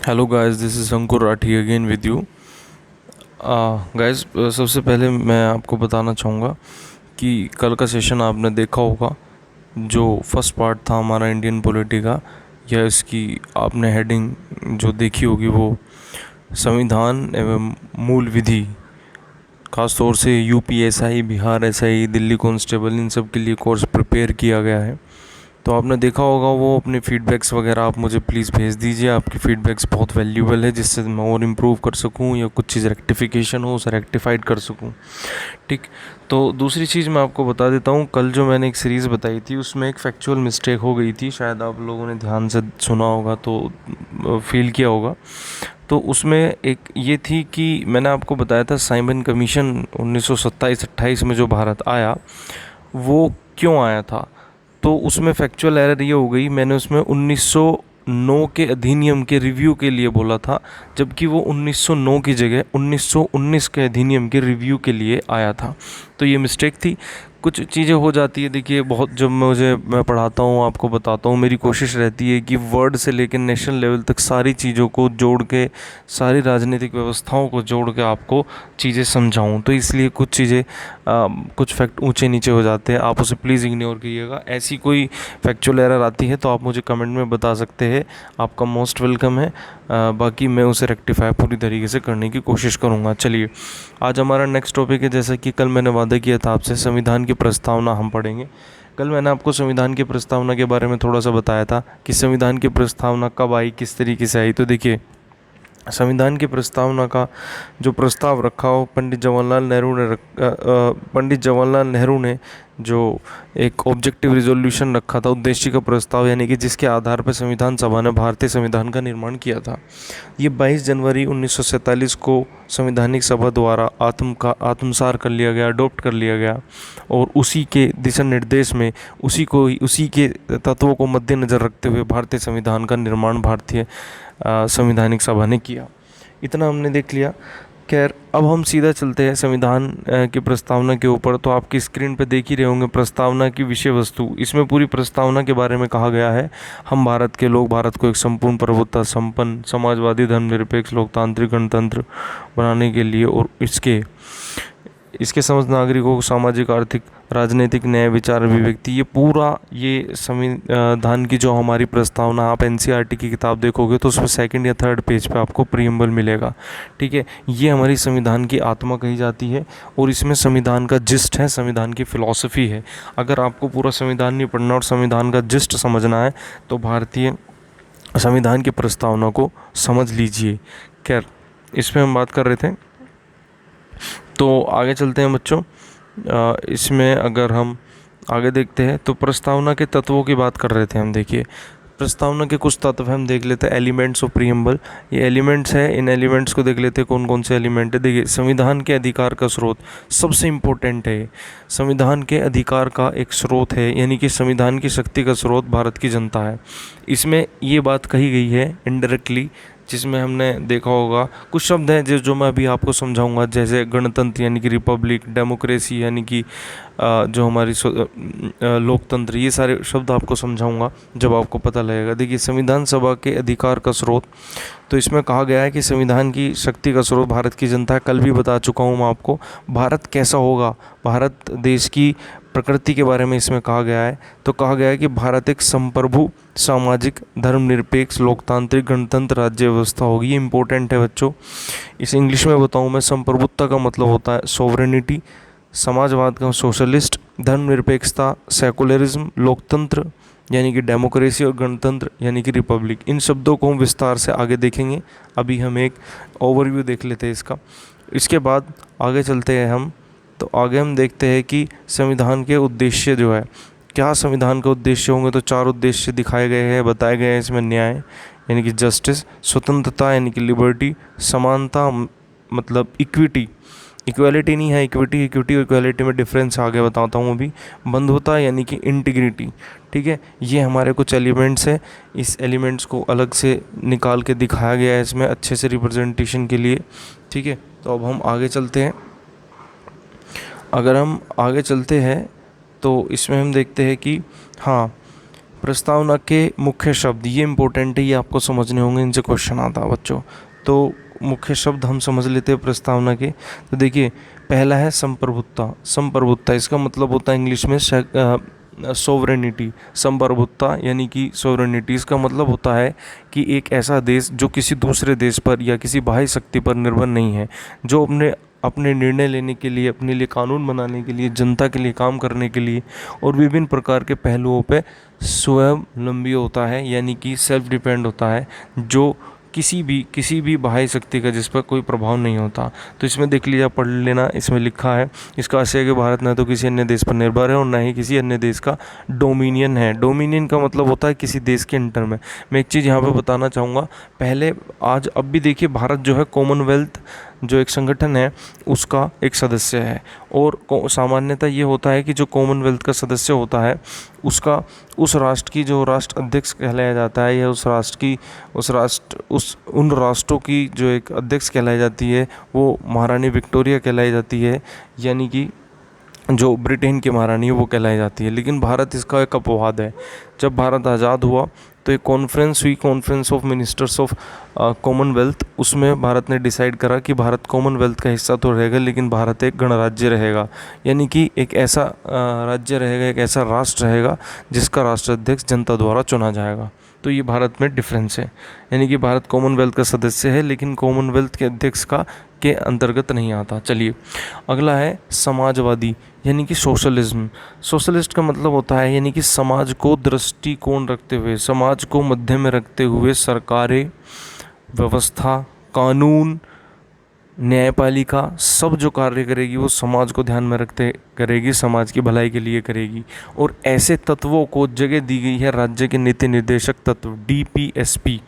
Hello guys, this is Ankur Rathi again with you. Guys, सबसे पहले मैं आपको बताना चाहूँगा कि कल का सेशन आपने देखा होगा। जो फर्स्ट पार्ट था हमारा इंडियन पॉलिटी का, या इसकी आपने हेडिंग जो देखी होगी वो संविधान एवं मूल विधि, खास तौर से UP SI, Bihar SI, Delhi constable, इन सब के लिए कोर्स प्रिपेयर किया गया है। तो आपने देखा होगा वो। अपने फीडबैक्स वगैरह आप मुझे प्लीज़ भेज दीजिए। आपकी फीडबैक्स बहुत वैल्यूबल है, जिससे मैं और इम्प्रूव कर सकूं, या कुछ चीज़ रेक्टिफिकेशन हो उसे रेक्टिफाइड कर सकूं। ठीक। तो दूसरी चीज़ मैं आपको बता देता हूँ, कल जो मैंने एक सीरीज़ बताई थी उसमें एक फैक्चुअल मिस्टेक हो गई थी। शायद आप लोगों ने ध्यान से सुना होगा तो फील किया होगा। तो उसमें एक ये थी कि मैंने आपको बताया था साइमन कमीशन 1927-28 में जो भारत आया, वो क्यों आया था। तो उसमें फैक्चुअल एरर ये हो गई, मैंने उसमें 1909 के अधिनियम के रिव्यू के लिए बोला था, जबकि वो 1909 की जगह 1919 के अधिनियम के रिव्यू के लिए आया था। तो ये मिस्टेक थी। कुछ चीज़ें हो जाती है। देखिए, बहुत जब मैं पढ़ाता हूँ, आपको बताता हूँ, मेरी कोशिश रहती है कि वर्ड से लेकर नेशनल लेवल तक सारी चीज़ों को जोड़ के, सारी राजनीतिक व्यवस्थाओं को जोड़ के आपको चीज़ें समझाऊँ। तो इसलिए कुछ चीज़ें, कुछ फैक्ट ऊंचे नीचे हो जाते हैं, आप उसे प्लीज़ इग्नोर कीजिएगा। ऐसी कोई फैक्चुअल एरर आती है तो आप मुझे कमेंट में बता सकते हैं, आपका मोस्ट वेलकम है। बाकी मैं उसे रेक्टिफाई पूरी तरीके से करने की कोशिश करूँगा। चलिए, आज हमारा नेक्स्ट टॉपिक है, जैसा कि कल मैंने वादा किया था आपसे, संविधान की प्रस्तावना हम पढ़ेंगे। कल मैंने आपको संविधान की प्रस्तावना के बारे में थोड़ा सा बताया था कि संविधान की प्रस्तावना कब आई, किस तरीके से आई। तो देखिए, संविधान की प्रस्तावना का जो प्रस्ताव रखा हो, पंडित जवाहरलाल नेहरू ने जो एक ऑब्जेक्टिव रिजोल्यूशन रखा था, उद्देश्य का प्रस्ताव, यानी कि जिसके आधार पर संविधान सभा ने भारतीय संविधान का निर्माण किया था। ये 22 जनवरी 1947 को संवैधानिक सभा द्वारा आत्मसार कर लिया गया, अडॉप्ट कर लिया गया। और उसी के दिशा निर्देश में, उसी के तत्वों को मद्देनज़र रखते हुए भारतीय संविधान का निर्माण भारतीय संवैधानिक सभा ने किया। इतना हमने देख लिया। खैर, अब हम सीधा चलते हैं संविधान की प्रस्तावना के ऊपर। तो आपकी स्क्रीन पे देख ही रहे होंगे प्रस्तावना की विषय वस्तु। इसमें पूरी प्रस्तावना के बारे में कहा गया है, हम भारत के लोग भारत को एक संपूर्ण प्रभुत्व संपन्न समाजवादी धर्मनिरपेक्ष लोकतांत्रिक गणतंत्र बनाने के लिए, और इसके समस्त नागरिकों को सामाजिक, आर्थिक, राजनीतिक न्याय, विचार, अभिव्यक्ति, ये पूरा ये संविधान की जो हमारी प्रस्तावना, आप एनसीईआरटी की किताब देखोगे तो उसमें सेकंड या थर्ड पेज पे आपको प्रीएम्बल मिलेगा। ठीक है, ये हमारी संविधान की आत्मा कही जाती है, और इसमें संविधान का जिस्ट है, संविधान की फ़िलॉसफी है। अगर आपको पूरा संविधान नहीं पढ़ना और संविधान का जिस्ट समझना है तो भारतीय संविधान की प्रस्तावना को समझ लीजिए। खैर, इसमें हम बात कर रहे थे, तो आगे चलते हैं बच्चों। इसमें अगर हम आगे देखते हैं तो प्रस्तावना के तत्वों की बात कर रहे थे हम। देखिए, प्रस्तावना के कुछ तत्व हम देख लेते हैं। एलिमेंट्स ऑफ प्रीएम्बल, ये एलिमेंट्स है, इन एलिमेंट्स को देख लेते हैं कौन कौन से एलिमेंट है। देखिए, संविधान के अधिकार का स्रोत सबसे इम्पोर्टेंट है। संविधान के अधिकार का एक स्रोत है, यानी कि संविधान की शक्ति का स्रोत भारत की जनता है। इसमें ये बात कही गई है इनडायरेक्टली, जिसमें हमने देखा होगा कुछ शब्द हैं जो मैं अभी आपको समझाऊंगा, जैसे गणतंत्र यानी कि रिपब्लिक, डेमोक्रेसी यानी कि जो हमारी लोकतंत्र, ये सारे शब्द आपको समझाऊंगा जब आपको पता लगेगा। देखिए, संविधान सभा के अधिकार का स्रोत, तो इसमें कहा गया है कि संविधान की शक्ति का स्रोत भारत की जनता है। कल भी बता चुका हूँ मैं आपको भारत कैसा होगा, भारत देश की प्रकृति के बारे में इसमें कहा गया है। तो कहा गया है कि भारत एक संप्रभु, सामाजिक, धर्मनिरपेक्ष, लोकतांत्रिक, गणतंत्र राज्य व्यवस्था होगी। ये इंपॉर्टेंट है बच्चों। इसे इंग्लिश में बताऊँ मैं, संप्रभुत्ता का मतलब होता है सोवरेनिटी, समाजवाद का सोशलिस्ट, धर्मनिरपेक्षता सेकुलरिज्म, लोकतंत्र यानी कि डेमोक्रेसी, और गणतंत्र यानी कि रिपब्लिक। इन शब्दों को हम विस्तार से आगे देखेंगे। अभी हम एक ओवरव्यू देख लेते हैं इसका। इसके बाद आगे चलते हैं हम। तो आगे हम देखते हैं कि संविधान के उद्देश्य जो है, क्या संविधान का उद्देश्य होंगे। तो 4 उद्देश्य दिखाए गए हैं, बताए गए हैं इसमें। न्याय यानी कि जस्टिस, स्वतंत्रता यानी कि लिबर्टी, समानता मतलब इक्विटी, इक्वालिटी नहीं है इक्विटी, इक्विटी और इक्वालिटी में डिफरेंस आगे बताता हूँ अभी। बंधुता यानी कि इंटीग्रिटी। ठीक है, ये हमारे कुछ एलिमेंट्स हैं। इस एलिमेंट्स को अलग से निकाल के दिखाया गया है इसमें, अच्छे से रिप्रेजेंटेशन के लिए। ठीक है, तो अब हम आगे चलते हैं। अगर हम आगे चलते हैं तो इसमें हम देखते हैं कि हाँ, प्रस्तावना के मुख्य शब्द, ये इंपॉर्टेंट है, ये आपको समझने होंगे, इनसे क्वेश्चन आता है बच्चों। तो मुख्य शब्द हम समझ लेते हैं प्रस्तावना के। तो देखिए, पहला है संप्रभुता। संप्रभुता इसका मतलब होता है इंग्लिश में सोवरेनिटी। संप्रभुता यानी कि सोवरेनिटी, इसका मतलब होता है कि एक ऐसा देश जो किसी दूसरे देश पर या किसी बाह्य शक्ति पर निर्भर नहीं है, जो अपने अपने निर्णय लेने के लिए, अपने लिए कानून बनाने के लिए, जनता के लिए काम करने के लिए और विभिन्न प्रकार के पहलुओं पे स्वावलंबी होता है, यानी कि सेल्फ डिपेंड होता है, जो किसी भी बाह्य शक्ति का जिस पर कोई प्रभाव नहीं होता। तो इसमें देख लीजिए, पढ़ लेना, इसमें लिखा है, इसका आशय है कि भारत न तो किसी अन्य देश पर निर्भर है और न ही किसी अन्य देश का डोमिनियन है। डोमिनियन का मतलब होता है किसी देश के अंडर में। मैं एक चीज़ यहाँ पे बताना चाहूँगा, पहले आज अब भी देखिए, भारत जो है कॉमनवेल्थ जो एक संगठन है उसका एक सदस्य है। और सामान्यतः ये होता है कि जो कॉमनवेल्थ का सदस्य होता है उसका उस राष्ट्र की जो राष्ट्र अध्यक्ष कहलाया जाता है, या उस उन राष्ट्रों की जो एक अध्यक्ष कहलाई जाती है वो महारानी विक्टोरिया कहलाई जाती है, यानी कि जो ब्रिटेन की महारानी है वो कहलाई जाती है। लेकिन भारत इसका एक अपवाद है। जब भारत आज़ाद हुआ तो एक कॉन्फ्रेंस हुई, conference of ministers of Commonwealth, उसमें भारत ने डिसाइड करा कि भारत कॉमनवेल्थ का हिस्सा तो रहेगा लेकिन भारत एक गणराज्य रहेगा, यानी कि एक ऐसा राज्य रहेगा, एक ऐसा राष्ट्र रहेगा जिसका राष्ट्राध्यक्ष जनता द्वारा चुना जाएगा। तो ये भारत में डिफरेंस है, यानी कि भारत कॉमनवेल्थ का सदस्य है लेकिन कॉमनवेल्थ के अध्यक्ष का के अंतर्गत नहीं आता। चलिए, अगला है समाजवादी यानी कि सोशलिज्म। सोशलिस्ट का मतलब होता है यानी कि समाज को दृष्टिकोण रखते हुए, समाज को मध्य में रखते हुए सरकारें, व्यवस्था, कानून, न्यायपालिका सब जो कार्य करेगी वो समाज को ध्यान में रखते करेगी, समाज की भलाई के लिए करेगी। और ऐसे तत्वों को जगह दी गई है राज्य के नीति निर्देशक तत्व DPSP,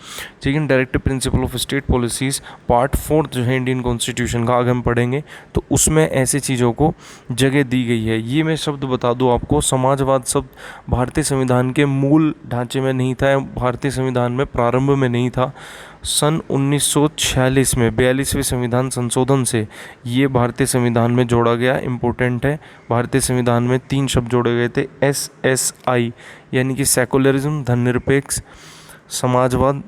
ठीक है, directive principle of state policies, part 4 जो है इंडियन कॉन्स्टिट्यूशन का, आगे हम पढ़ेंगे तो उसमें ऐसी चीज़ों को जगह दी गई है। ये मैं शब्द बता दूँ आपको, समाजवाद शब्द भारतीय संविधान के मूल ढांचे में नहीं था, भारतीय संविधान में प्रारंभ में नहीं था। सन 1946 में 42वें संविधान संशोधन से ये भारतीय संविधान में जोड़ा गया। इम्पोर्टेंट है, भारतीय संविधान में 3 शब्द जोड़े गए थे, SSI यानी कि सेकुलरिज्म, धर्मनिरपेक्ष समाजवाद,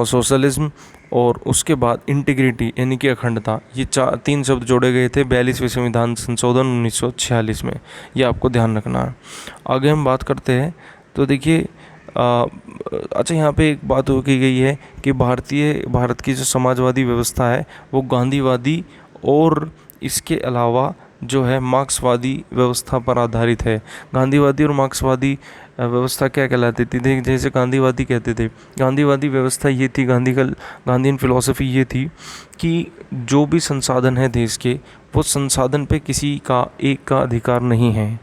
सोशलिज्म, और उसके बाद इंटीग्रिटी यानी कि अखंडता। ये 3 शब्द जोड़े गए थे 42वें संविधान संशोधन 1946 में, ये आपको ध्यान रखना है। आगे हम बात करते हैं तो देखिए, अच्छा यहाँ पे एक बात हो की गई है कि भारत की जो समाजवादी व्यवस्था है वो गांधीवादी और इसके अलावा जो है मार्क्सवादी व्यवस्था पर आधारित है। गांधीवादी और मार्क्सवादी व्यवस्था क्या कहलाती थी, जैसे गांधीवादी कहते थे, गांधीवादी व्यवस्था ये थी, गांधीयन फिलॉसफी ये थी कि जो भी संसाधन है देश के, वो संसाधन पे किसी का एक का अधिकार नहीं है।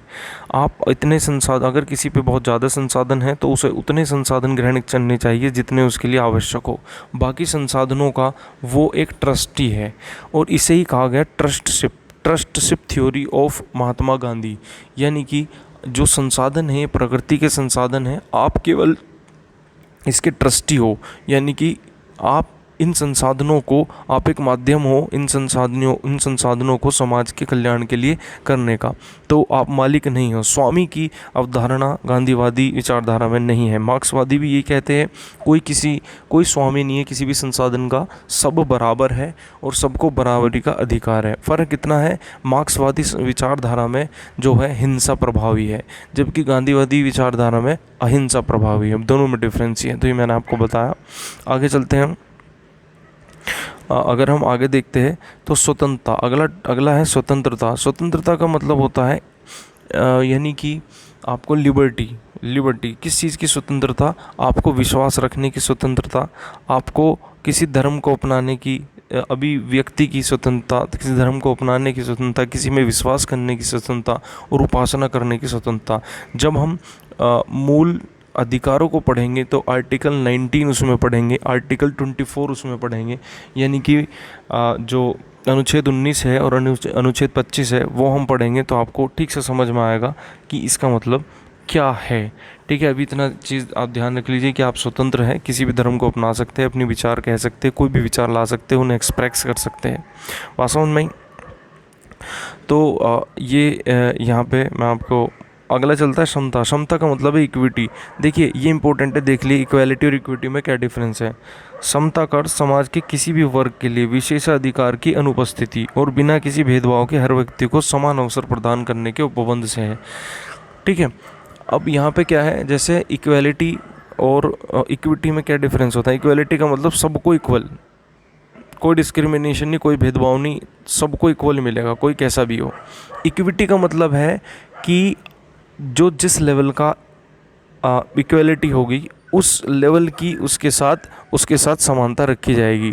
आप इतने संसाधन, अगर किसी पे बहुत ज़्यादा संसाधन है तो उसे उतने संसाधन ग्रहण करने चाहिए जितने उसके लिए आवश्यक हो, बाकी संसाधनों का वो एक ट्रस्टी है। और इसे ही कहा गया ट्रस्टशिप थ्योरी ऑफ महात्मा गांधी, यानी कि जो संसाधन है प्रकृति के संसाधन है, आप केवल इसके ट्रस्टी हो, यानी कि आप इन संसाधनों को, आप एक माध्यम हो इन संसाधनों को समाज के कल्याण के लिए करने का, तो आप मालिक नहीं हो। स्वामी की अवधारणा गांधीवादी विचारधारा में नहीं है। मार्क्सवादी भी ये कहते हैं कोई स्वामी नहीं है किसी भी संसाधन का, सब बराबर है और सबको बराबरी का अधिकार है। फ़र्क कितना है, मार्क्सवादी विचारधारा में जो है हिंसा प्रभावी है, जबकि गांधीवादी विचारधारा में अहिंसा प्रभावी है। दोनों में डिफरेंस ही है, तो ये मैंने आपको बताया। आगे चलते हैं, अगर हम आगे देखते हैं तो स्वतंत्रता, अगला है स्वतंत्रता। स्वतंत्रता का मतलब होता है यानी कि आपको लिबर्टी, किस चीज़ की स्वतंत्रता, आपको विश्वास रखने की स्वतंत्रता, आपको किसी धर्म को अपनाने की, अभिव्यक्ति की स्वतंत्रता, किसी धर्म को अपनाने की स्वतंत्रता, किसी में विश्वास करने की स्वतंत्रता और उपासना करने की स्वतंत्रता। जब हम मूल अधिकारों को पढ़ेंगे तो आर्टिकल 19 उसमें पढ़ेंगे, आर्टिकल 24 उसमें पढ़ेंगे, यानी कि जो अनुच्छेद 19 है और अनुच्छेद 25 है वो हम पढ़ेंगे तो आपको ठीक से समझ में आएगा कि इसका मतलब क्या है। ठीक है, अभी इतना चीज़ आप ध्यान रख लीजिए कि आप स्वतंत्र हैं, किसी भी धर्म को अपना सकते हैं, अपने विचार कह सकते हैं, कोई भी विचार ला सकते हैं, उन्हें एक्सप्रेस कर सकते हैं। बात समझ में। तो ये यहाँ पे मैं आपको अगला चलता है समता। समता का मतलब है इक्विटी। देखिए ये इंपॉर्टेंट है, देख लिए इक्वालिटी और इक्विटी में क्या डिफरेंस है। समता का अर्थ समाज के किसी भी वर्ग के लिए विशेषाधिकार की अनुपस्थिति और बिना किसी भेदभाव के हर व्यक्ति को समान अवसर प्रदान करने के उपबंध से है। ठीक है, अब यहाँ पे क्या है, जैसे इक्वालिटी और इक्विटी में क्या डिफरेंस होता है। इक्वालिटी का मतलब सबको इक्वल, कोई डिस्क्रिमिनेशन नहीं, कोई भेदभाव नहीं, सबको इक्वल मिलेगा, कोई कैसा भी हो। इक्विटी का मतलब है कि जो जिस लेवल का इक्वलिटी होगी उस लेवल की उसके साथ समानता रखी जाएगी।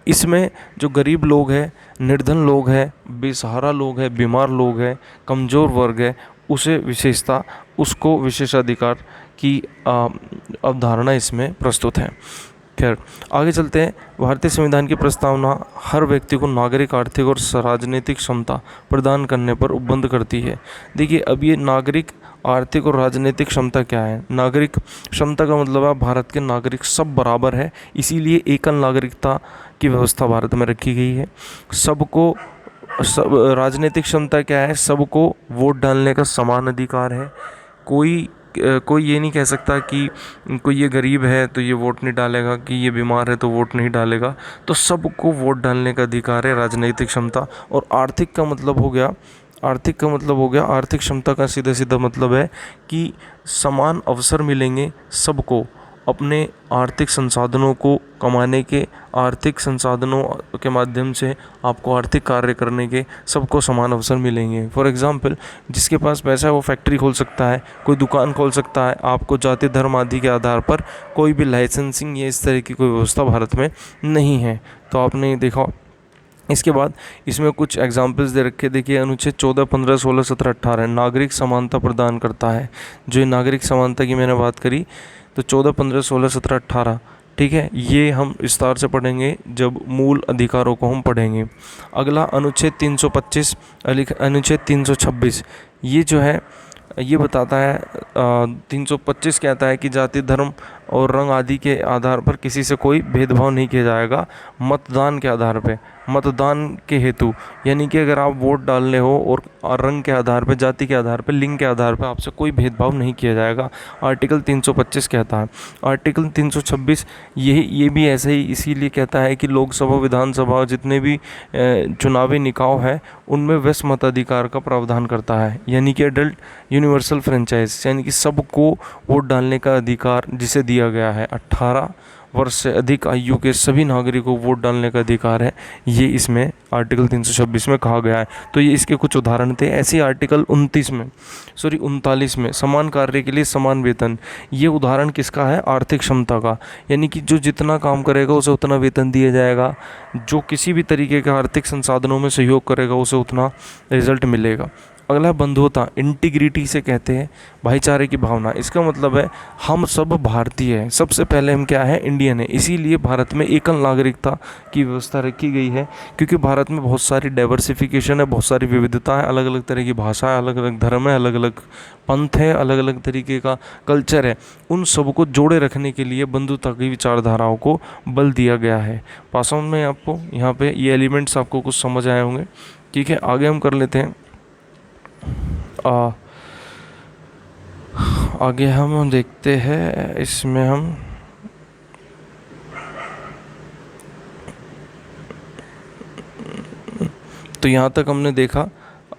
इसमें जो गरीब लोग हैं, निर्धन लोग हैं, बेसहारा लोग हैं, बीमार लोग हैं, कमज़ोर वर्ग है, उसे विशेषता, उसको विशेषाधिकार की अवधारणा इसमें प्रस्तुत है। खैर आगे चलते हैं। भारतीय संविधान की प्रस्तावना हर व्यक्ति को नागरिक, आर्थिक और राजनीतिक क्षमता प्रदान करने पर उपबंध करती है। देखिए अब ये नागरिक, आर्थिक और राजनीतिक क्षमता क्या है। नागरिक क्षमता का मतलब है भारत के नागरिक सब बराबर है, इसीलिए एकल नागरिकता की व्यवस्था भारत में रखी गई है। सबको सब राजनीतिक क्षमता क्या है, सबको वोट डालने का समान अधिकार है। कोई ये नहीं कह सकता कि कोई ये गरीब है तो ये वोट नहीं डालेगा, कि ये बीमार है तो वोट नहीं डालेगा। तो सबको वोट डालने का अधिकार है, राजनीतिक क्षमता। और आर्थिक का मतलब हो गया, आर्थिक क्षमता का सीधा सीधा मतलब है कि समान अवसर मिलेंगे सबको अपने आर्थिक संसाधनों को कमाने के, आर्थिक संसाधनों के माध्यम से आपको आर्थिक कार्य करने के सबको समान अवसर मिलेंगे। फॉर एग्ज़ाम्पल जिसके पास पैसा है वो फैक्ट्री खोल सकता है, कोई दुकान खोल सकता है। आपको जाति, धर्म आदि के आधार पर कोई भी लाइसेंसिंग या इस तरह की कोई व्यवस्था भारत में नहीं है। तो आपने देखा। इसके बाद इसमें कुछ एग्जाम्पल्स दे रखे। देखिए अनुच्छेद 14, 15, 16, 17, 18 नागरिक समानता प्रदान करता है। जो ये नागरिक समानता की मैंने बात करी, तो 14, 15, 16, 17, 18, ठीक है, ये हम विस्तार से पढ़ेंगे जब मूल अधिकारों को हम पढ़ेंगे। अगला अनुच्छेद 325, अनुच्छेद 326, ये जो है ये बताता है 325 कहता है कि जाति, धर्म और रंग आदि के आधार पर किसी से कोई भेदभाव नहीं किया जाएगा। मतदान के आधार पे, मतदान के हेतु, यानी कि अगर आप वोट डालने हो और रंग के आधार पे, जाति के आधार पे, लिंग के आधार पे आपसे कोई भेदभाव नहीं किया जाएगा, आर्टिकल 325 कहता है। आर्टिकल 326 ये भी ऐसे ही इसीलिए कहता है कि लोकसभा, विधानसभा, जितने भी चुनावी निकाय है उनमें वैध मताधिकार का प्रावधान करता है, यानी कि एडल्ट यूनिवर्सल फ्रेंचाइज, यानी कि सबको वोट डालने का अधिकार जिसे दिया गया है। 18 वर्ष से अधिक आयु के सभी नागरिकों को वोट डालने का अधिकार है, ये इसमें आर्टिकल 326 में कहा गया है। तो ये इसके कुछ उदाहरण थे। ऐसे आर्टिकल 39 में समान कार्य के लिए समान वेतन, ये उदाहरण किसका है, आर्थिक क्षमता का, यानी कि जो जितना काम करेगा उसे उतना वेतन दिया जाएगा, जो किसी भी तरीके के आर्थिक संसाधनों में सहयोग करेगा उसे उतना रिजल्ट मिलेगा। अगला बंधुता, इंटीग्रिटी से कहते हैं भाईचारे की भावना। इसका मतलब है हम सब भारतीय हैं, सबसे पहले हम क्या है, इंडियन है, इसीलिए भारत में एकल नागरिकता की व्यवस्था रखी गई है। क्योंकि भारत में बहुत सारी डाइवर्सिफिकेशन है, बहुत सारी विविधता है, अलग अलग तरह की भाषा है, अलग अलग धर्म है, अलग अलग पंथ है, अलग अलग तरीके का कल्चर है। उन सबको जोड़े रखने के लिए बंधुता की विचारधाराओं को बल दिया गया है। पास ऑन में आपको यहाँ पे ये एलिमेंट्स आपको कुछ समझ आए होंगे। ठीक है, आगे हम कर लेते हैं। आगे हम देखते हैं, इसमें हम तो यहाँ तक हमने देखा,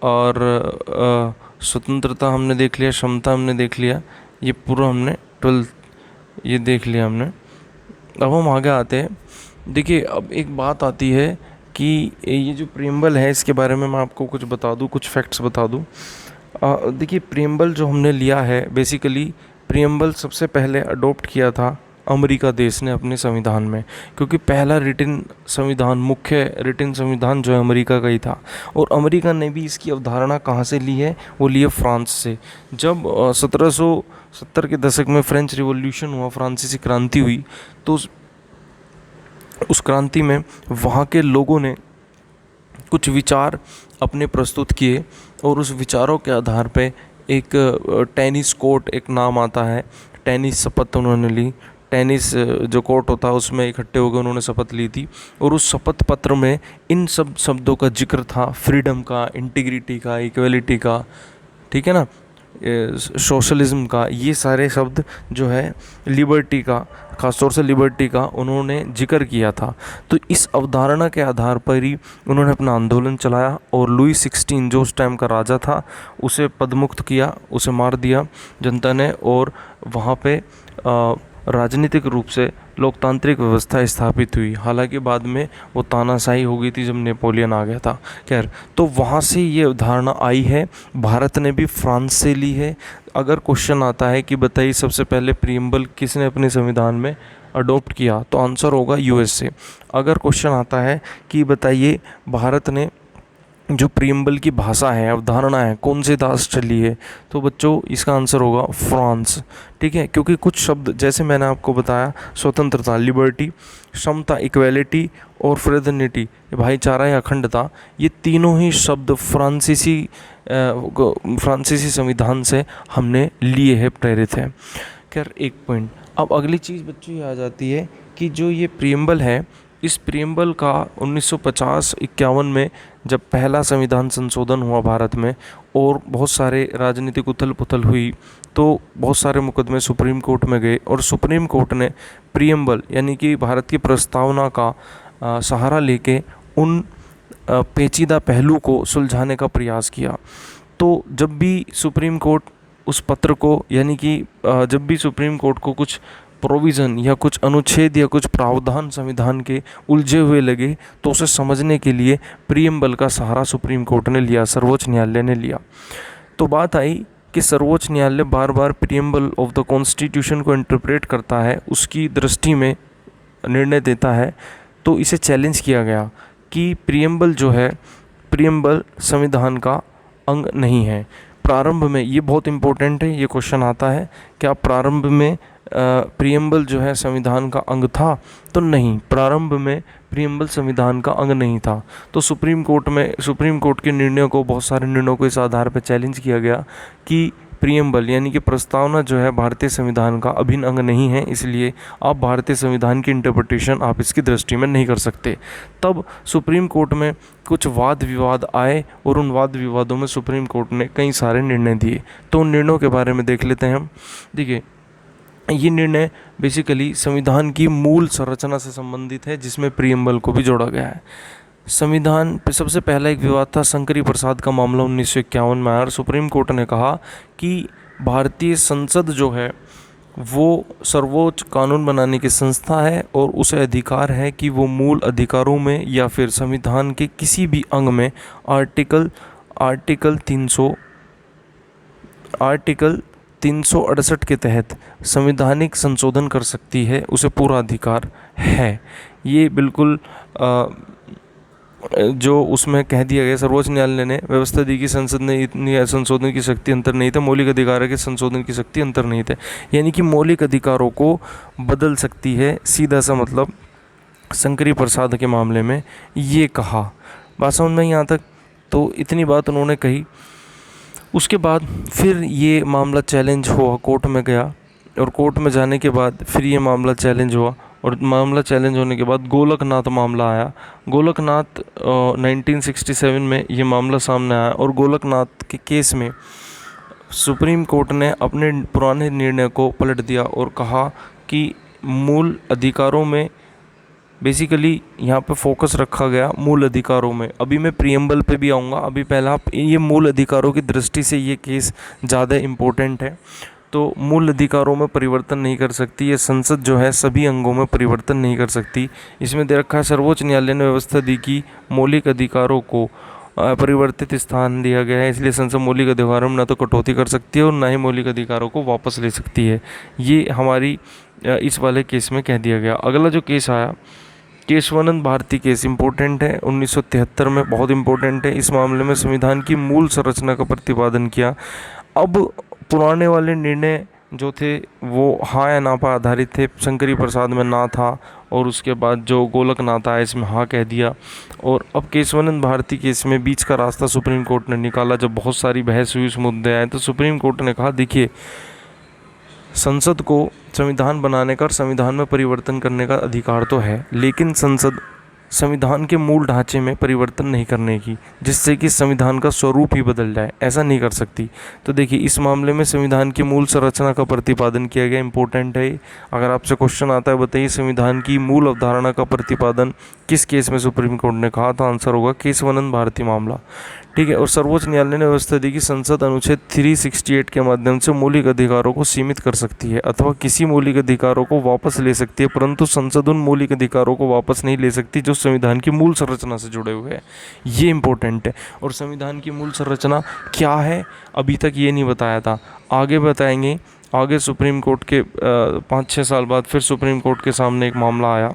और स्वतंत्रता हमने देख लिया, क्षमता हमने देख लिया, ये पूरा हमने 12 ये देख लिया हमने। अब हम आगे आते हैं। देखिए अब एक बात आती है कि ये जो प्रीएम्बल है इसके बारे में मैं आपको कुछ बता दूं, कुछ फैक्ट्स बता दूं। देखिए प्रीएम्बल जो हमने लिया है, बेसिकली प्रीएम्बल सबसे पहले अडॉप्ट किया था अमेरिका देश ने अपने संविधान में, क्योंकि पहला मुख्य रिटन संविधान जो है अमेरिका का ही था। और अमेरिका ने भी इसकी अवधारणा कहाँ से ली है, वो ली है फ्रांस से। जब 1770 के दशक में फ्रेंच रिवॉल्यूशन हुआ, फ्रांसीसी क्रांति हुई, तो उस क्रांति में वहाँ के लोगों ने कुछ विचार अपने प्रस्तुत किए, और उस विचारों के आधार पे एक टेनिस कोर्ट एक नाम आता है, टेनिस शपथ उन्होंने ली। टेनिस जो कोर्ट होता है उसमें इकट्ठे होकर उन्होंने शपथ ली थी, और उस शपथ पत्र में इन सब शब्दों का जिक्र था, फ्रीडम का, इंटीग्रिटी का, इक्वलिटी का, ठीक है ना, सोशलिज्म का, ये सारे शब्द जो है लिबर्टी का, खासतौर से लिबर्टी का उन्होंने जिक्र किया था। तो इस अवधारणा के आधार पर ही उन्होंने अपना आंदोलन चलाया और लुई 16 जो उस टाइम का राजा था उसे पदमुक्त किया, उसे मार दिया जनता ने, और वहाँ पे राजनीतिक रूप से लोकतांत्रिक व्यवस्था स्थापित हुई। हालांकि बाद में वो तानाशाही हो गई थी जब नेपोलियन आ गया था। खैर, तो वहाँ से ये अवधारणा आई है, भारत ने भी फ्रांस से ली है। अगर क्वेश्चन आता है कि बताइए सबसे पहले प्रीएम्बल किसने अपने संविधान में अडॉप्ट किया, तो आंसर होगा यूएस से। अगर क्वेश्चन आता है कि बताइए भारत ने जो प्रीएम्बल की भाषा है, अवधारणा है, कौन से राष्ट्र ली है, तो बच्चों इसका आंसर होगा फ्रांस। ठीक है, क्योंकि कुछ शब्द जैसे मैंने आपको बताया, स्वतंत्रता, लिबर्टी, समता, इक्वेलिटी और फ्रेटर्निटी, भाईचारा या अखंडता, ये तीनों ही शब्द फ्रांसीसी संविधान से हमने लिए हैं, प्रेरित है। खैर, एक पॉइंट। अब अगली चीज़ बच्चों ये आ जाती है कि जो ये प्रीएम्बल है, इस प्रीएम्बल का 1950-51 में जब पहला संविधान संशोधन हुआ भारत में और बहुत सारे राजनीतिक उथल पुथल हुई, तो बहुत सारे मुकदमे सुप्रीम कोर्ट में गए और सुप्रीम कोर्ट ने प्रीएम्बल यानी कि भारत की प्रस्तावना का सहारा लेके उन पेचीदा पहलू को सुलझाने का प्रयास किया। तो जब भी सुप्रीम कोर्ट उस पत्र को, यानी कि जब भी सुप्रीम कोर्ट को कुछ प्रोविज़न या कुछ अनुच्छेद या कुछ प्रावधान संविधान के उलझे हुए लगे, तो उसे समझने के लिए प्रीएम्बल का सहारा सुप्रीम कोर्ट ने लिया, सर्वोच्च न्यायालय ने लिया। तो बात आई कि सर्वोच्च न्यायालय बार बार प्रीएम्बल ऑफ द कॉन्स्टिट्यूशन को इंटरप्रेट करता है, उसकी दृष्टि में निर्णय देता है। तो इसे चैलेंज किया गया कि प्रीएम्बल जो है, प्रीएम्बल संविधान का अंग नहीं है। प्रारंभ में, ये बहुत इम्पोर्टेंट है, ये क्वेश्चन आता है, क्या प्रारंभ में प्रीएम्बल जो है संविधान का अंग था? तो नहीं, प्रारंभ में प्रीएम्बल संविधान का अंग नहीं था। तो सुप्रीम कोर्ट के निर्णयों को, बहुत सारे निर्णयों को इस आधार पर चैलेंज किया गया कि प्रीएम्बल यानी कि प्रस्तावना जो है भारतीय संविधान का अभिन्न अंग नहीं है, इसलिए आप भारतीय संविधान की इंटरप्रिटेशन आप इसकी दृष्टि में नहीं कर सकते। तब सुप्रीम कोर्ट में कुछ वाद विवाद आए और उन वाद विवादों में सुप्रीम कोर्ट ने कई सारे निर्णय दिए। तो उन निर्णयों के बारे में देख लेते हैं हम। देखिए, ये निर्णय बेसिकली संविधान की मूल संरचना से संबंधित है, जिसमें प्रीएम्बल को भी जोड़ा गया है। संविधान पे सबसे पहला एक विवाद था शंकरी प्रसाद का मामला 1951 में आया और सुप्रीम कोर्ट ने कहा कि भारतीय संसद जो है वो सर्वोच्च कानून बनाने की संस्था है और उसे अधिकार है कि वो मूल अधिकारों में या फिर संविधान के किसी भी अंग में आर्टिकल 368 के तहत संवैधानिक संशोधन कर सकती है, उसे पूरा अधिकार है। ये बिल्कुल जो उसमें कह दिया गया, सर्वोच्च न्यायालय ने व्यवस्था दी कि संसद ने इतनी संशोधन की शक्ति अंतर नहीं था, मौलिक अधिकारों के संशोधन की शक्ति अंतर नहीं थे, यानी कि मौलिक अधिकारों को बदल सकती है, सीधा सा मतलब शंकरी प्रसाद के मामले में ये कहा। बात समझ में यहाँ तक? तो इतनी बात उन्होंने कही। उसके बाद फिर ये मामला चैलेंज हुआ, कोर्ट में गया और कोर्ट में जाने के बाद फिर ये मामला चैलेंज हुआ और मामला चैलेंज होने के बाद गोलकनाथ मामला आया। गोलकनाथ 1967 में ये मामला सामने आया और गोलकनाथ के केस में सुप्रीम कोर्ट ने अपने पुराने निर्णय को पलट दिया और कहा कि मूल अधिकारों में बेसिकली यहाँ पे फोकस रखा गया मूल अधिकारों में। अभी मैं प्रीएम्बल पे भी आऊँगा, अभी पहला ये मूल अधिकारों की दृष्टि से ये केस ज़्यादा इम्पोर्टेंट है। तो मूल अधिकारों में परिवर्तन नहीं कर सकती ये संसद जो है, सभी अंगों में परिवर्तन नहीं कर सकती। इसमें दे रखा है सर्वोच्च न्यायालय ने व्यवस्था दी कि मौलिक अधिकारों को परिवर्तित स्थान दिया गया है, इसलिए संसद मौलिक अधिकारों में न तो कटौती कर सकती है और न ही मौलिक अधिकारों को वापस ले सकती है। ये हमारी इस वाले केस में कह दिया गया। अगला जो केस आया, केशवानंद भारती केस इम्पोर्टेंट है, 1973 में, बहुत इम्पोर्टेंट है। इस मामले में संविधान की मूल संरचना का प्रतिपादन किया। अब पुराने वाले निर्णय जो थे वो हाँ या ना पर आधारित थे, शंकरी प्रसाद में ना था और उसके बाद जो गोलकनाथ आया इसमें हाँ कह दिया। और अब केशवानंद भारती केस में बीच का रास्ता सुप्रीम कोर्ट ने निकाला। जब बहुत सारी बहस हुई, उस मुद्दे आए, तो सुप्रीम कोर्ट ने कहा देखिए, संसद को संविधान बनाने का और संविधान में परिवर्तन करने का अधिकार तो है, लेकिन संसद संविधान के मूल ढांचे में परिवर्तन नहीं करने की, जिससे कि संविधान का स्वरूप ही बदल जाए, ऐसा नहीं कर सकती। तो देखिए इस मामले में संविधान की मूल संरचना का प्रतिपादन किया गया, इंपॉर्टेंट है। अगर आपसे क्वेश्चन आता है बताइए संविधान की मूल अवधारणा का प्रतिपादन किस केस में सुप्रीम कोर्ट ने कहा, तो आंसर होगा केशवानंद भारती मामला। ठीक है। और सर्वोच्च न्यायालय ने व्यवस्था दी कि संसद अनुच्छेद 368 के माध्यम से मौलिक अधिकारों को सीमित कर सकती है अथवा किसी मौलिक अधिकारों को वापस ले सकती है, परंतु संसद उन मौलिक अधिकारों को वापस नहीं ले सकती जो संविधान की मूल संरचना से जुड़े हुए हैं। ये इंपॉर्टेंट है। और संविधान की मूल संरचना क्या है अभी तक ये नहीं बताया था, आगे बताएंगे। आगे सुप्रीम कोर्ट के 5-6 साल बाद फिर सुप्रीम कोर्ट के सामने एक मामला आया,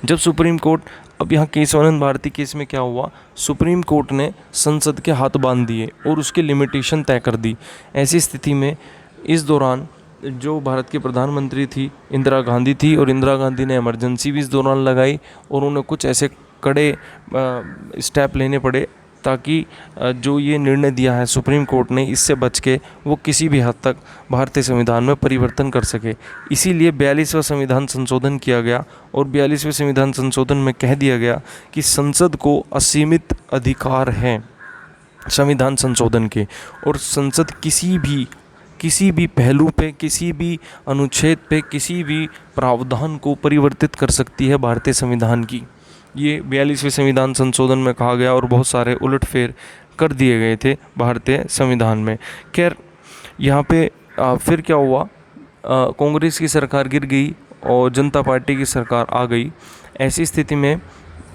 जब सुप्रीम कोर्ट, अब यहाँ केशवानंद भारती केस में क्या हुआ, सुप्रीम कोर्ट ने संसद के हाथ बांध दिए और उसकी लिमिटेशन तय कर दी। ऐसी स्थिति में इस दौरान जो भारत की प्रधानमंत्री थी इंदिरा गांधी थी, और इंदिरा गांधी ने इमरजेंसी भी इस दौरान लगाई और उन्हें कुछ ऐसे कड़े स्टेप लेने पड़े ताकि जो ये निर्णय दिया है सुप्रीम कोर्ट ने, इससे बच के वो किसी भी हद तक भारतीय संविधान में परिवर्तन कर सके। इसीलिए 42वां संविधान संशोधन किया गया और 42वें संविधान संशोधन में कह दिया गया कि संसद को असीमित अधिकार हैं संविधान संशोधन के, और संसद किसी भी पहलू पे, किसी भी अनुच्छेद पे, किसी भी प्रावधान को परिवर्तित कर सकती है भारतीय संविधान की। ये 42वें संविधान संशोधन में कहा गया और बहुत सारे उलटफेर कर दिए गए थे भारतीय संविधान में। खैर यहाँ पे फिर क्या हुआ, कांग्रेस की सरकार गिर गई और जनता पार्टी की सरकार आ गई।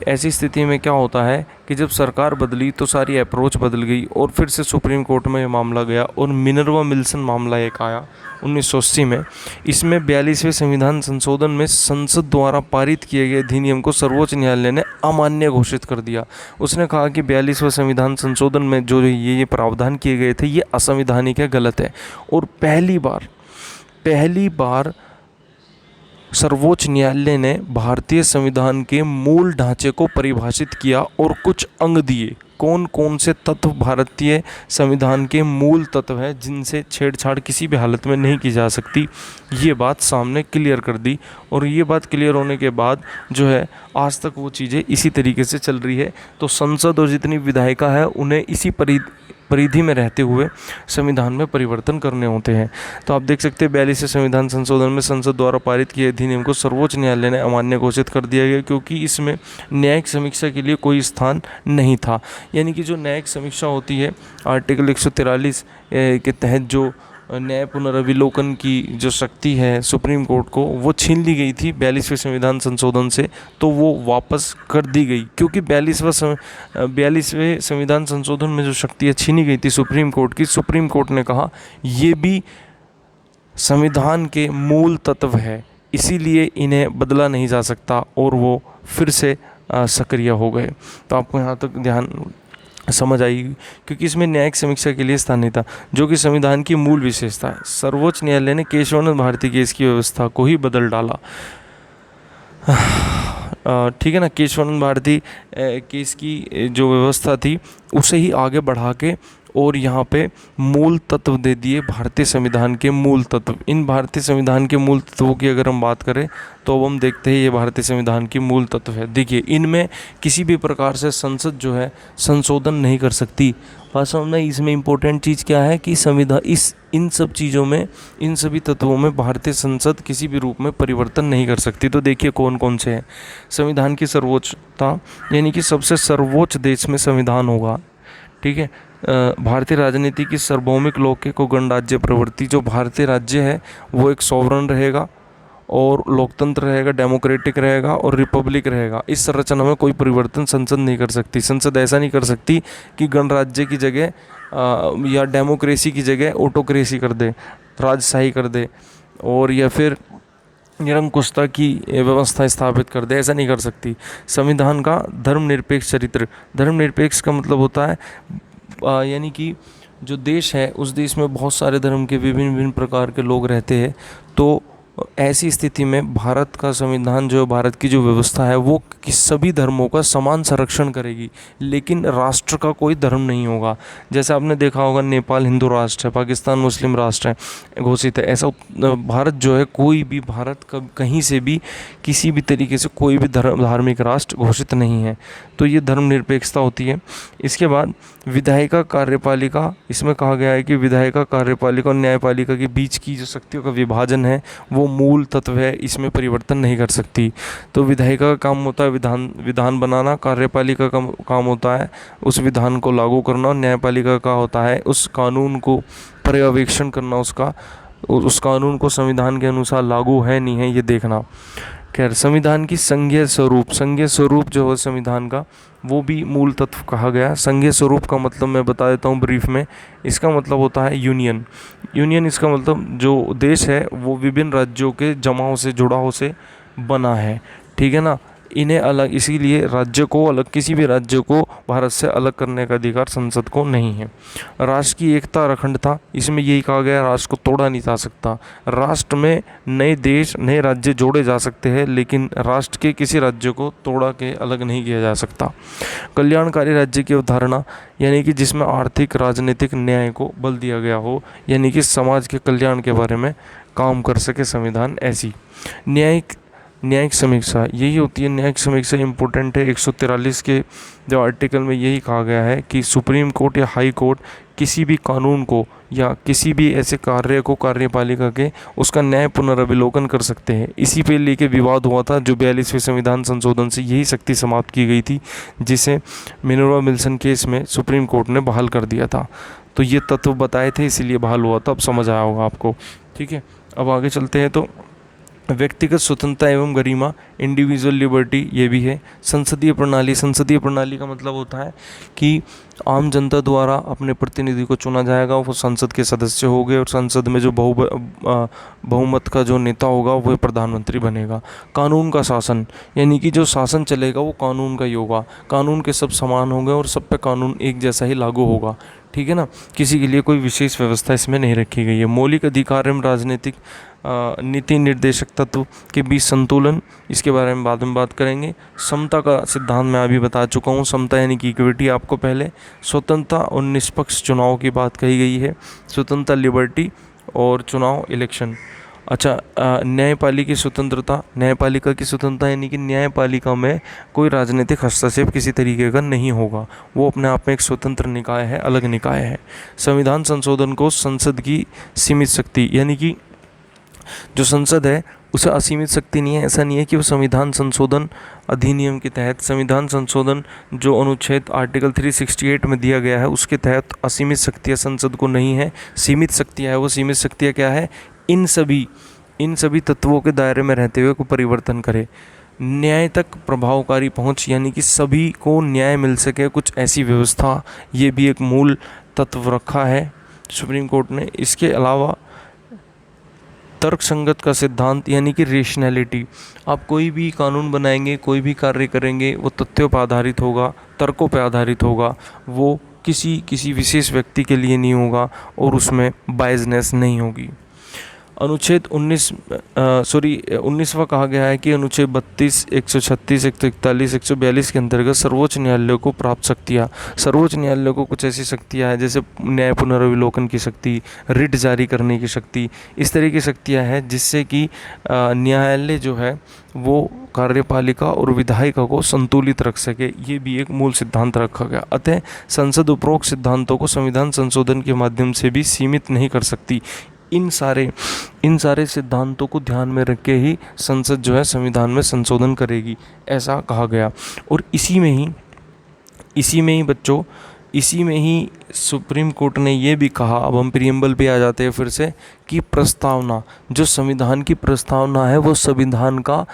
ऐसी स्थिति में क्या होता है कि जब सरकार बदली तो सारी अप्रोच बदल गई और फिर से सुप्रीम कोर्ट में ये मामला गया और मिनर्वा मिल्सन मामला एक आया 1980 में। इसमें 42वें संविधान संशोधन में संसद द्वारा पारित किए गए अधिनियम को सर्वोच्च न्यायालय ने अमान्य घोषित कर दिया। उसने कहा कि 42वें संविधान संशोधन में जो ये प्रावधान किए गए थे ये असंवैधानिक है, गलत है। और पहली बार सर्वोच्च न्यायालय ने भारतीय संविधान के मूल ढांचे को परिभाषित किया और कुछ अंग दिए, कौन कौन से तत्व भारतीय संविधान के मूल तत्व हैं जिनसे छेड़छाड़ किसी भी हालत में नहीं की जा सकती, ये बात सामने क्लियर कर दी। और ये बात क्लियर होने के बाद जो है आज तक वो चीज़ें इसी तरीके से चल रही है। तो संसद और जितनी विधायिका है उन्हें इसी परिधि में रहते हुए संविधान में परिवर्तन करने होते हैं। तो आप देख सकते हैं 42वें संविधान संशोधन में संसद द्वारा पारित किए अधिनियम को सर्वोच्च न्यायालय ने अमान्य घोषित कर दिया गया, क्योंकि इसमें न्यायिक समीक्षा के लिए कोई स्थान नहीं था। यानी कि जो न्यायिक समीक्षा होती है आर्टिकल 143 के तहत जो न्याय पुनर्विलोकन की जो शक्ति है सुप्रीम कोर्ट को, वो छीन ली गई थी 42वें संविधान संशोधन से, तो वो वापस कर दी गई। क्योंकि 42वें संविधान संशोधन में जो शक्तियाँ छीनी गई थी सुप्रीम कोर्ट की, सुप्रीम कोर्ट ने कहा ये भी संविधान के मूल तत्व है, इसीलिए इन्हें बदला नहीं जा सकता, और वो फिर से सक्रिय हो गए। तो आपको यहाँ तक ध्यान समझ आएगी, क्योंकि इसमें न्यायिक समीक्षा के लिए स्थान नहीं था, जो कि संविधान की मूल विशेषता है। सर्वोच्च न्यायालय ने केशवानंद भारती केस की व्यवस्था को ही बदल डाला। ठीक है ना, केशवानंद भारती केस की जो व्यवस्था थी उसे ही आगे बढ़ा के और यहाँ पे मूल तत्व दे दिए, भारतीय संविधान के मूल तत्व। इन भारतीय संविधान के मूल तत्वों की अगर हम बात करें तो अब हम देखते हैं ये भारतीय संविधान की मूल तत्व है। देखिए इनमें किसी भी प्रकार से संसद जो है संशोधन नहीं कर सकती। वास्तव में इसमें इम्पोर्टेंट चीज़ क्या है कि इन सब चीज़ों में, इन सभी तत्वों में भारतीय संसद किसी भी रूप में परिवर्तन नहीं कर सकती। तो देखिए कौन कौन से हैं। संविधान की सर्वोच्चता, यानी कि सबसे सर्वोच्च देश में संविधान होगा। ठीक है। भारतीय राजनीति की सार्वभौमिक लौकिक और गणराज्य प्रवृत्ति, जो भारतीय राज्य है वो एक सॉवरन रहेगा और लोकतंत्र रहेगा, डेमोक्रेटिक रहेगा और रिपब्लिक रहेगा। इस संरचना में कोई परिवर्तन संसद नहीं कर सकती। संसद ऐसा नहीं कर सकती कि गणराज्य की जगह या डेमोक्रेसी की जगह ऑटोक्रेसी कर दे, राजशाही कर दे, और या फिर निरंकुशता की व्यवस्था स्थापित कर दे, ऐसा नहीं कर सकती। संविधान का धर्मनिरपेक्ष चरित्र, धर्मनिरपेक्ष का मतलब होता है यानी कि जो देश है उस देश में बहुत सारे धर्म के विभिन्न प्रकार के लोग रहते हैं, तो ऐसी स्थिति में भारत का संविधान जो भारत की जो व्यवस्था है वो कि सभी धर्मों का समान संरक्षण करेगी, लेकिन राष्ट्र का कोई धर्म नहीं होगा। जैसे आपने देखा होगा नेपाल हिंदू राष्ट्र है, पाकिस्तान मुस्लिम राष्ट्र है घोषित है, ऐसा भारत जो है कोई भी भारत का कहीं से भी किसी भी तरीके से कोई भी धार्मिक राष्ट्र घोषित नहीं है। तो ये धर्मनिरपेक्षता होती है। इसके बाद विधायिका कार्यपालिका, इसमें कहा गया है कि विधायिका कार्यपालिका और न्यायपालिका के बीच की जो शक्तियों का विभाजन है वो मूल तत्व है, इसमें परिवर्तन नहीं कर सकती। तो विधायिका का काम होता है विधान बनाना, कार्यपालिका का काम होता है उस विधान को लागू करना, और न्यायपालिका का होता है उस कानून को पर्यवेक्षण करना, उस कानून को संविधान के अनुसार लागू है नहीं है ये देखना। खैर, संविधान की संघीय स्वरूप जो है संविधान का वो भी मूल तत्व कहा गया। संघीय स्वरूप का मतलब मैं बता देता हूँ ब्रीफ में। इसका मतलब होता है यूनियन इसका मतलब जो देश है वो विभिन्न राज्यों के जमाव से जुड़ाव से बना है, ठीक है ना। इन्हें अलग, इसीलिए राज्य को अलग, किसी भी राज्य को भारत से अलग करने का अधिकार संसद को नहीं है। राष्ट्र की एकता और अखंडता, इसमें यही कहा गया राष्ट्र को तोड़ा नहीं जा सकता। राष्ट्र में नए देश नए राज्य जोड़े जा सकते हैं, लेकिन राष्ट्र के किसी राज्य को तोड़ा के अलग नहीं किया जा सकता। कल्याणकारी राज्य की अवधारणा, यानी कि जिसमें आर्थिक राजनीतिक न्याय को बल दिया गया हो, यानी कि समाज के कल्याण के बारे में काम कर सके संविधान, ऐसी। न्यायिक समीक्षा, यही होती है न्यायिक समीक्षा, इम्पोर्टेंट है। 143 के जो आर्टिकल में यही कहा गया है कि सुप्रीम कोर्ट या हाई कोर्ट किसी भी कानून को या किसी भी ऐसे कार्य को कार्यपालिका के उसका न्याय पुनर्विलोकन कर सकते हैं। इसी पे लेके विवाद हुआ था, जो 42वें संविधान संशोधन से यही शक्ति समाप्त की गई थी, जिसे मिनर्वा मिल्सन केस में सुप्रीम कोर्ट ने बहाल कर दिया था। तो ये तत्व बताए थे, इसीलिए बहाल हुआ था, अब समझ आया होगा आपको, ठीक है। अब आगे चलते हैं। तो व्यक्तिगत स्वतंत्रता एवं गरिमा, इंडिविजुअल लिबर्टी, ये भी है। संसदीय प्रणाली का मतलब होता है कि आम जनता द्वारा अपने प्रतिनिधि को चुना जाएगा, वो संसद के सदस्य होंगे, और संसद में जो बहुमत का जो नेता होगा वो प्रधानमंत्री बनेगा। कानून का शासन, यानी कि जो शासन चलेगा वो कानून का ही होगा, कानून के सब समान होंगे और सब पे कानून एक जैसा ही लागू होगा, ठीक है ना। किसी के लिए कोई विशेष व्यवस्था इसमें नहीं रखी गई है। मौलिक अधिकार एवं राजनीतिक नीति निर्देशक तत्व के बीच संतुलन, इसके बारे में बाद में बात करेंगे। समता का सिद्धांत मैं अभी बता चुका हूँ, समता यानी कि इक्विटी आपको पहले। स्वतंत्रता और निष्पक्ष चुनाव की बात कही गई है, स्वतंत्रता लिबर्टी और चुनाव इलेक्शन। अच्छा, न्यायपालिका की स्वतंत्रता यानी कि न्यायपालिका में कोई राजनीतिक हस्तक्षेप किसी तरीके का नहीं होगा, वो अपने आप में एक स्वतंत्र निकाय है, अलग निकाय है। संविधान संशोधन को संसद की सीमित शक्ति, यानी कि जो संसद है उसे असीमित शक्ति नहीं है। ऐसा नहीं है कि वो संविधान संशोधन अधिनियम के तहत, संविधान संशोधन जो अनुच्छेद आर्टिकल 368 में दिया गया है उसके तहत असीमित शक्तियाँ संसद को नहीं है, सीमित शक्तियाँ है। वो सीमित शक्तियाँ क्या है, इन सभी तत्वों के दायरे में रहते हुए कोई परिवर्तन करे। न्याय तक प्रभावकारी पहुँच, यानी कि सभी को न्याय मिल सके, कुछ ऐसी व्यवस्था, ये भी एक मूल तत्व रखा है सुप्रीम कोर्ट ने। इसके अलावा तर्कसंगत का सिद्धांत, यानी कि रेशनैलिटी। आप कोई भी कानून बनाएंगे, कोई भी कार्य करेंगे, वो तथ्यों पर आधारित होगा, तर्कों पर आधारित होगा, वो किसी विशेष व्यक्ति के लिए नहीं होगा और उसमें बायसनेस नहीं होगी। अनुच्छेद 19वां कहा गया है कि अनुच्छेद 32, 136, 141, 142 के अंतर्गत सर्वोच्च न्यायालय को प्राप्त शक्तियाँ, सर्वोच्च न्यायालय को कुछ ऐसी शक्तियाँ हैं जैसे न्याय पुनर्विलोकन की शक्ति, रिट जारी करने की शक्ति, इस तरह की शक्तियाँ हैं जिससे कि न्यायालय जो है वो कार्यपालिका और विधायिका को संतुलित रख सके। ये भी एक मूल सिद्धांत रखा गया। अतः संसद उपरोक्त सिद्धांतों को संविधान संशोधन के माध्यम से भी सीमित नहीं कर सकती। इन सारे सिद्धांतों को ध्यान में रख के ही संसद जो है संविधान में संशोधन करेगी, ऐसा कहा गया। और इसी में ही सुप्रीम कोर्ट ने ये भी कहा, अब हम प्रीएम्बल पे आ जाते हैं फिर से, कि प्रस्तावना, जो संविधान की प्रस्तावना है वो संविधान का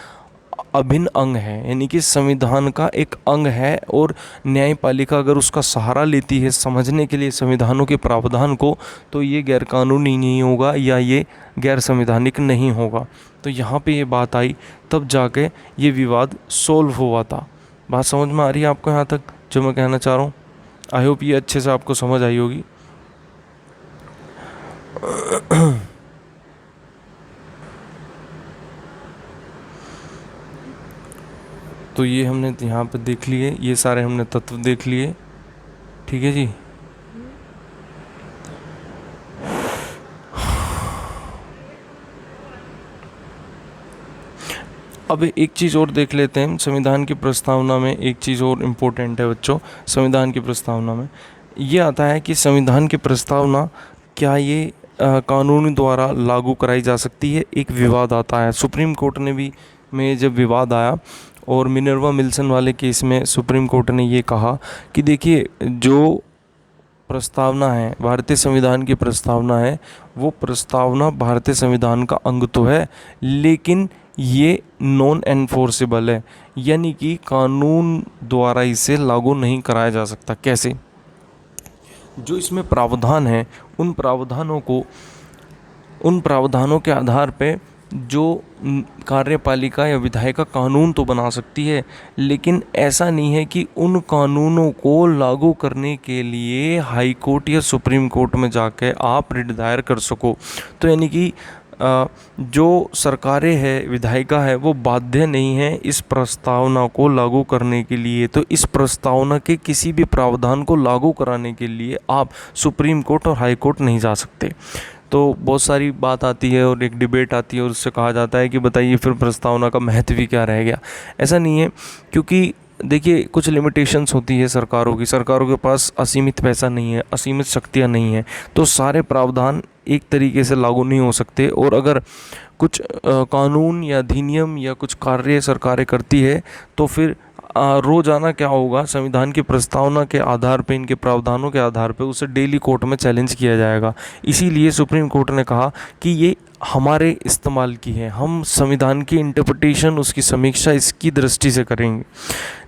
अभिन्न अंग है, यानी कि संविधान का एक अंग है। और न्यायपालिका अगर उसका सहारा लेती है समझने के लिए संविधानों के प्रावधान को, तो ये गैरकानूनी नहीं होगा या ये गैर संवैधानिक नहीं होगा। तो यहाँ पे ये बात आई, तब जाके ये विवाद सोल्व हुआ था। बात समझ में आ रही है आपको यहाँ तक जो मैं कहना चाह रहा हूँ? आई होप ये अच्छे से आपको समझ आई होगी। तो ये हमने यहाँ पे देख लिए, ये सारे हमने तत्व देख लिए, ठीक है जी। अब एक चीज़ और देख लेते हैं संविधान की प्रस्तावना में। एक चीज़ और इम्पोर्टेंट है बच्चों, संविधान की प्रस्तावना में ये आता है कि संविधान की प्रस्तावना क्या ये कानून द्वारा लागू कराई जा सकती है। एक विवाद आता है सुप्रीम कोर्ट ने भी में जब विवाद आया और मिनर्वा मिल्सन वाले केस में सुप्रीम कोर्ट ने ये कहा कि देखिए जो प्रस्तावना है, भारतीय संविधान की प्रस्तावना है, वो प्रस्तावना भारतीय संविधान का अंग तो है, लेकिन ये नॉन एनफोर्सेबल है, यानी कि कानून द्वारा इसे लागू नहीं कराया जा सकता। कैसे? जो इसमें प्रावधान है उन प्रावधानों के आधार पे जो कार्यपालिका या विधायिका कानून तो बना सकती है, लेकिन ऐसा नहीं है कि उन कानूनों को लागू करने के लिए हाई कोर्ट या सुप्रीम कोर्ट में जाके आप रिट दायर कर सको। तो यानी कि जो सरकारें हैं, विधायिका है, वो बाध्य नहीं है इस प्रस्तावना को लागू करने के लिए। तो इस प्रस्तावना के किसी भी प्रावधान को लागू कराने के लिए आप सुप्रीम कोर्ट और हाई कोर्ट नहीं जा सकते। तो बहुत सारी बात आती है और एक डिबेट आती है और उससे कहा जाता है कि बताइए फिर प्रस्तावना का महत्व ही क्या रह गया। ऐसा नहीं है, क्योंकि देखिए कुछ लिमिटेशंस होती है सरकारों के पास असीमित पैसा नहीं है, असीमित शक्तियाँ नहीं है, तो सारे प्रावधान एक तरीके से लागू नहीं हो सकते। और अगर कुछ कानून या अधिनियम या कुछ कार्य सरकारें करती है तो फिर रोज़ाना क्या होगा, संविधान की प्रस्तावना के आधार पे, इनके प्रावधानों के आधार पे उसे डेली कोर्ट में चैलेंज किया जाएगा। इसीलिए सुप्रीम कोर्ट ने कहा कि ये हमारे इस्तेमाल की है, हम संविधान की इंटरप्रिटेशन, उसकी समीक्षा इसकी दृष्टि से करेंगे।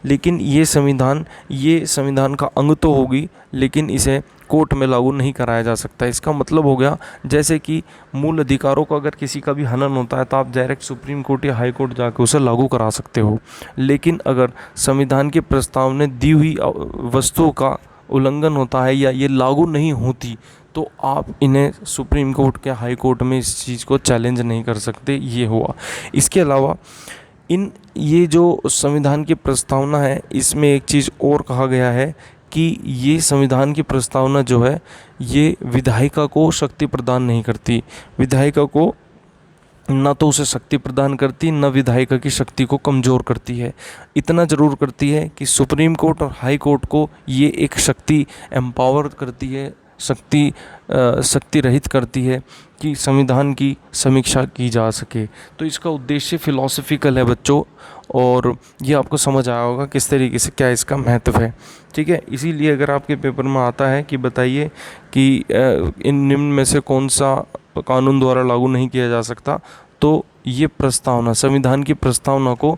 लेकिन ये संविधान का अंग तो होगी, लेकिन इसे कोर्ट में लागू नहीं कराया जा सकता। इसका मतलब हो गया जैसे कि मूल अधिकारों का अगर किसी का भी हनन होता है तो आप डायरेक्ट सुप्रीम कोर्ट या हाई कोर्ट जाकर उसे लागू करा सकते हो, लेकिन अगर संविधान के प्रस्ताव में दी हुई वस्तुओं का उल्लंघन होता है या ये लागू नहीं होती तो आप इन्हें सुप्रीम कोर्ट या हाई कोर्ट में इस चीज़ को चैलेंज नहीं कर सकते। ये हुआ। इसके अलावा ये जो संविधान की प्रस्तावना है, इसमें एक चीज़ और कहा गया है कि ये संविधान की प्रस्तावना जो है ये विधायिका को शक्ति प्रदान नहीं करती। विधायिका को ना तो उसे शक्ति प्रदान करती, न विधायिका की शक्ति को कमज़ोर करती है। इतना ज़रूर करती है कि सुप्रीम कोर्ट और हाई कोर्ट को ये एक शक्ति एम्पावर करती है, शक्ति रहित करती है कि संविधान की समीक्षा की जा सके। तो इसका उद्देश्य फिलॉसफिकल है बच्चों, और ये आपको समझ आया होगा किस तरीके से क्या इसका महत्व है। ठीक है, इसीलिए अगर आपके पेपर में आता है कि बताइए कि इन निम्न में से कौन सा कानून द्वारा लागू नहीं किया जा सकता, तो ये प्रस्तावना, संविधान की प्रस्तावना को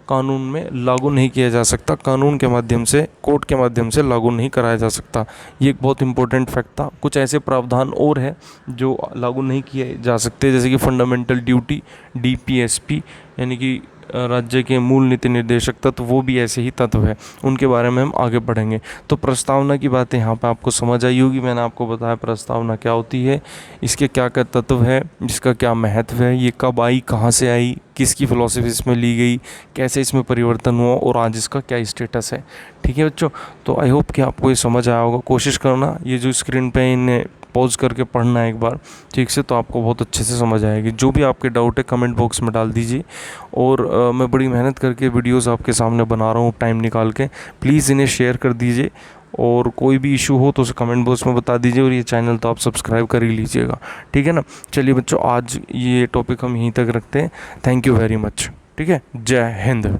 कानून में लागू नहीं किया जा सकता, कानून के माध्यम से, कोर्ट के माध्यम से लागू नहीं कराया जा सकता। ये एक बहुत इंपॉर्टेंट फैक्ट था। कुछ ऐसे प्रावधान और है जो लागू नहीं किए जा सकते, जैसे कि फंडामेंटल ड्यूटी, डीपीएसपी, यानी कि राज्य के मूल नीति निर्देशक तत्व, वो भी ऐसे ही तत्व है, उनके बारे में हम आगे पढ़ेंगे। तो प्रस्तावना की बातें यहाँ पे आपको समझ आई होगी। मैंने आपको बताया प्रस्तावना क्या होती है, इसके क्या क्या तत्व है, इसका क्या महत्व है, ये कब आई, कहाँ से आई, किसकी फिलॉसफी इसमें ली गई, कैसे इसमें परिवर्तन हुआ और आज इसका क्या स्टेटस है। ठीक है बच्चों, तो आई होप कि आपको ये समझ आया होगा। कोशिश करना ये जो स्क्रीन पे इन्हें पॉज करके पढ़ना है एक बार ठीक से, तो आपको बहुत अच्छे से समझ आएगी। जो भी आपके डाउट है कमेंट बॉक्स में डाल दीजिए। और मैं बड़ी मेहनत करके वीडियोस आपके सामने बना रहा हूँ टाइम निकाल के, प्लीज़ इन्हें शेयर कर दीजिए। और कोई भी इशू हो तो उसे कमेंट बॉक्स में बता दीजिए, और ये चैनल तो आप सब्सक्राइब कर ही लीजिएगा। ठीक है ना। चलिए बच्चों, आज ये टॉपिक हम यहीं तक रखते हैं। Thank you very much. ठीक है, जय हिंद।